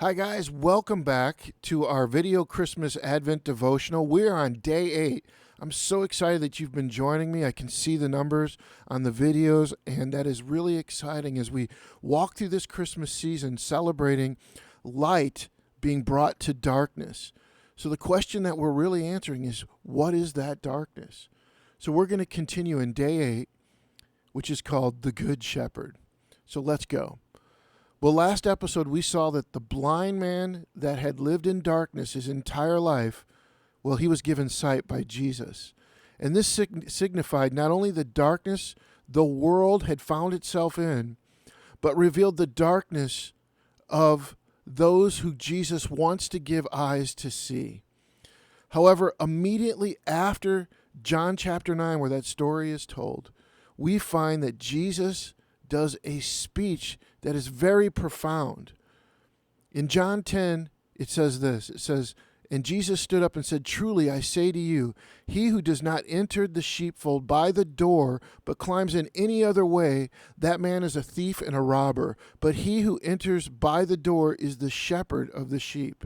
Hi, guys. Welcome back to our video Christmas Advent devotional. We're on day 8. I'm so excited that you've been joining me. I can see the numbers on the videos, and that is really exciting as we walk through this Christmas season celebrating light being brought to darkness. So, the question that we're really answering is, what is that darkness? So, we're going to continue in day 8, which is called The Good Shepherd. So, let's go. Well, last episode we saw that the blind man that had lived in darkness his entire life, well, he was given sight by Jesus. And this signified not only the darkness the world had found itself in, but revealed the darkness of those who Jesus wants to give eyes to see. However, immediately after John chapter 9, where that story is told, we find that Jesus does a speech that is very profound. In John 10, it says this. It says, "And Jesus stood up and said, 'Truly I say to you, he who does not enter the sheepfold by the door, but climbs in any other way, that man is a thief and a robber. But he who enters by the door is the shepherd of the sheep.'"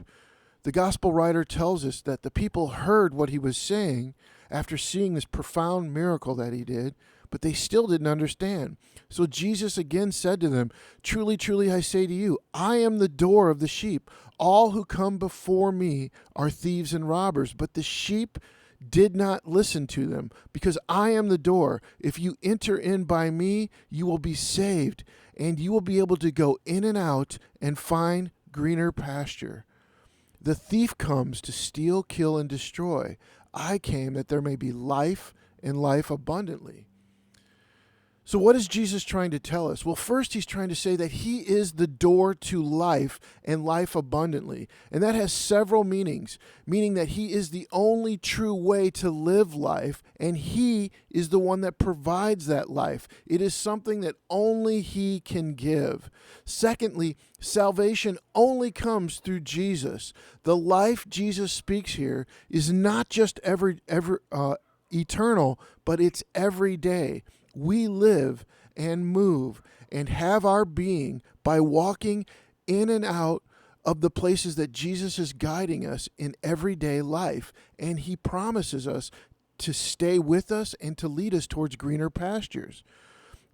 The gospel writer tells us that the people heard what he was saying after seeing this profound miracle that he did, but they still didn't understand. So Jesus again said to them, "Truly, truly, I say to you, I am the door of the sheep. All who come before me are thieves and robbers, but the sheep did not listen to them, because I am the door. If you enter in by me, you will be saved, and you will be able to go in and out and find greener pasture. The thief comes to steal, kill, and destroy. I came that there may be life and life abundantly." So what is Jesus trying to tell us? Well, first he's trying to say that he is the door to life and life abundantly. And that has several meanings, meaning that he is the only true way to live life, and he is the one that provides that life. It is something that only he can give. Secondly, salvation only comes through Jesus. The life Jesus speaks here is not just eternal, but it's every day. We live and move and have our being by walking in and out of the places that Jesus is guiding us in everyday life. And he promises us to stay with us and to lead us towards greener pastures.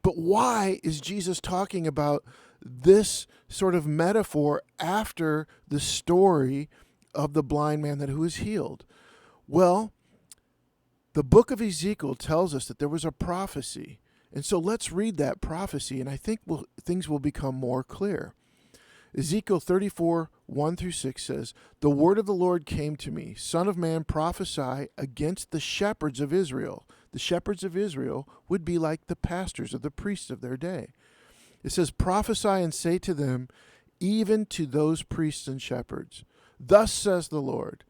But why is Jesus talking about this sort of metaphor after the story of the blind man who was healed? Well, the book of Ezekiel tells us that there was a prophecy. And so let's read that prophecy, and I think things will become more clear. Ezekiel 34, 1 through 6 says, "The word of the Lord came to me, Son of man, prophesy against the shepherds of Israel." The shepherds of Israel would be like the pastors or the priests of their day. It says, "Prophesy and say to them, even to those priests and shepherds, thus says the Lord,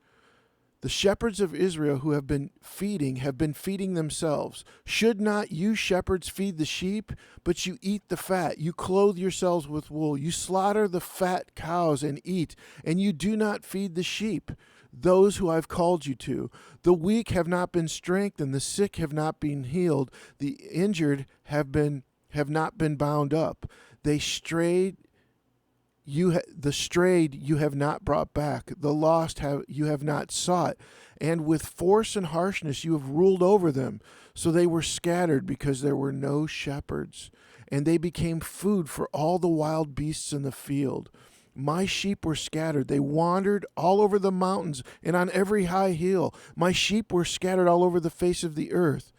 the shepherds of Israel who have been feeding themselves. Should not you shepherds feed the sheep? But you eat the fat. You clothe yourselves with wool. You slaughter the fat cows and eat, and you do not feed the sheep, those who I've called you to. The weak have not been strengthened, the sick have not been healed, the injured have not been bound up. The strayed you have not brought back, the lost you have not sought, and with force and harshness you have ruled over them. So they were scattered because there were no shepherds, and they became food for all the wild beasts in the field. My sheep were scattered. They wandered all over the mountains and on every high hill. My sheep were scattered all over the face of the earth,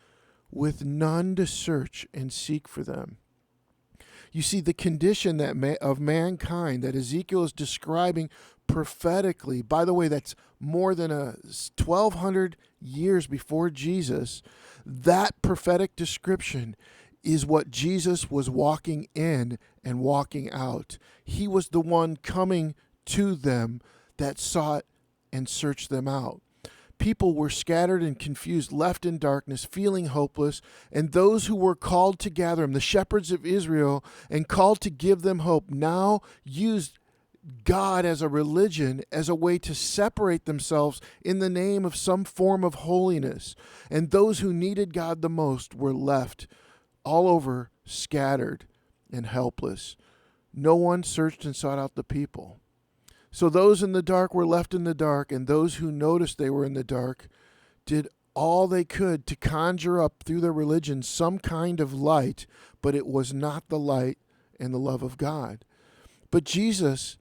with none to search and seek for them." You see, the condition of mankind that Ezekiel is describing prophetically, by the way, that's more than 1,200 years before Jesus, that prophetic description is what Jesus was walking in and walking out. He was the one coming to them that sought and searched them out. People were scattered and confused, left in darkness, feeling hopeless, and those who were called to gather them, the shepherds of Israel, and called to give them hope, now used God as a religion, as a way to separate themselves in the name of some form of holiness. And those who needed God the most were left all over, scattered and helpless. No one searched and sought out the people. So those in the dark were left in the dark, and those who noticed they were in the dark did all they could to conjure up through their religion some kind of light, but it was not the light and the love of God. But Jesus,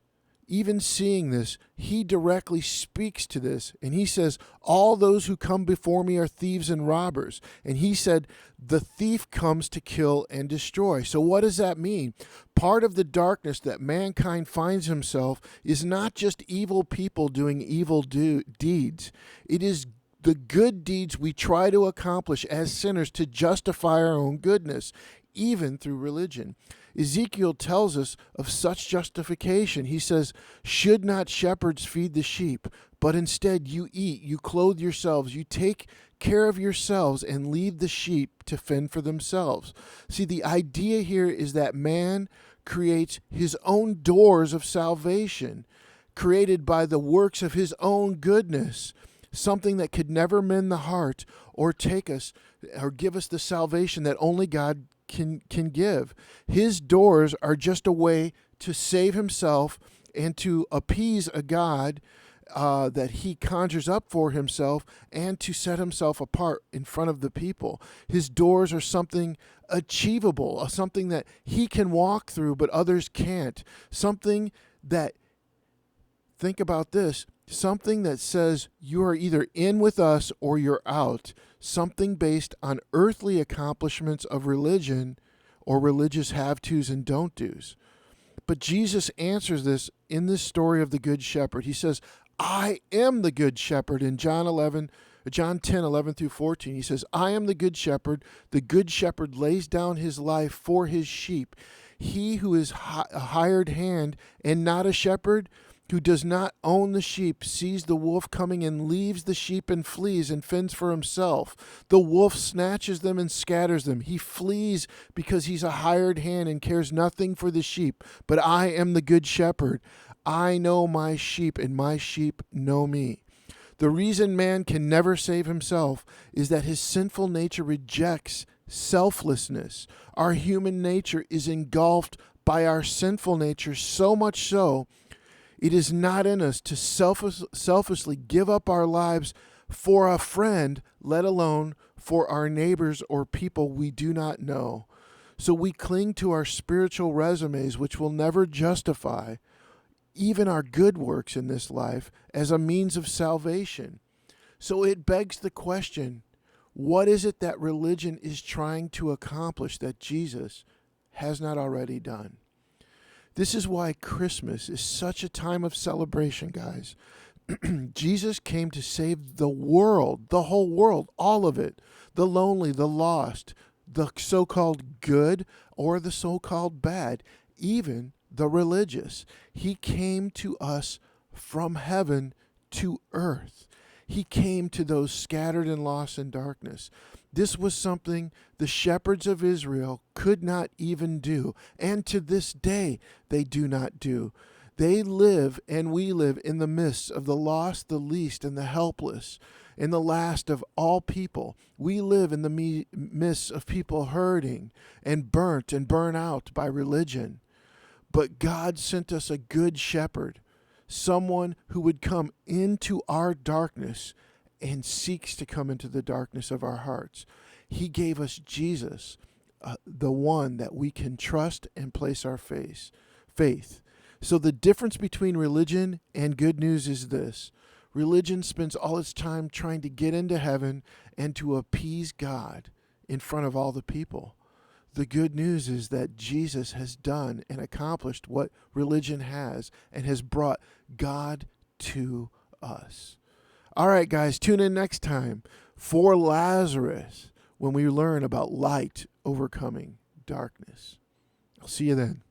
even seeing this, he directly speaks to this, and he says, all those who come before me are thieves and robbers. And he said, the thief comes to kill and destroy. So what does that mean? Part of the darkness that mankind finds himself is not just evil people doing evil deeds. It is the good deeds we try to accomplish as sinners to justify our own goodness, even through religion. Ezekiel tells us of such justification. He says, should not shepherds feed the sheep, but instead you eat, you clothe yourselves, you take care of yourselves and leave the sheep to fend for themselves. See, the idea here is that man creates his own doors of salvation, created by the works of his own goodness, something that could never mend the heart or take us or give us the salvation that only God can give. His doors are just a way to save himself and to appease a God that he conjures up for himself and to set himself apart in front of the people. His doors are something achievable, something that he can walk through but others can't. Something that, think about this, something that says you are either in with us or you're out. Something based on earthly accomplishments of religion or religious have-tos and don't-dos. But Jesus answers this in this story of the Good Shepherd. He says, I am the Good Shepherd in John 10:11 through 14. He says, I am the Good Shepherd. The Good Shepherd lays down his life for his sheep. He who is a hired hand and not a shepherd, who does not own the sheep, sees the wolf coming and leaves the sheep and flees and fends for himself. The wolf snatches them and scatters them. He flees because he's a hired hand and cares nothing for the sheep. But I am the good shepherd. I know my sheep, and my sheep know me. The reason man can never save himself is that his sinful nature rejects selflessness. Our human nature is engulfed by our sinful nature, so much so it is not in us to selfishly give up our lives for a friend, let alone for our neighbors or people we do not know. So we cling to our spiritual resumes, which will never justify even our good works in this life as a means of salvation. So it begs the question, what is it that religion is trying to accomplish that Jesus has not already done? This is why Christmas is such a time of celebration, guys. Jesus came to save the world, the whole world, all of it. The lonely, the lost, the so-called good or the so-called bad, even the religious. He came to us from heaven to earth. He came to those scattered and lost in darkness. This was something the shepherds of Israel could not even do, and to this day they do not do. They live and we live in the midst of the lost, the least, and the helpless, and the last of all people. We live in the midst of people hurting and burnt and burnt out by religion. But God sent us a good shepherd, someone who would come into our darkness and seeks to come into the darkness of our hearts. He gave us Jesus, the one that we can trust and place our faith. So the difference between religion and good news is this. Religion spends all its time trying to get into heaven and to appease God in front of all the people. The good news is that Jesus has done and accomplished what religion has and has brought God to us. All right, guys, tune in next time for Lazarus when we learn about light overcoming darkness. I'll see you then.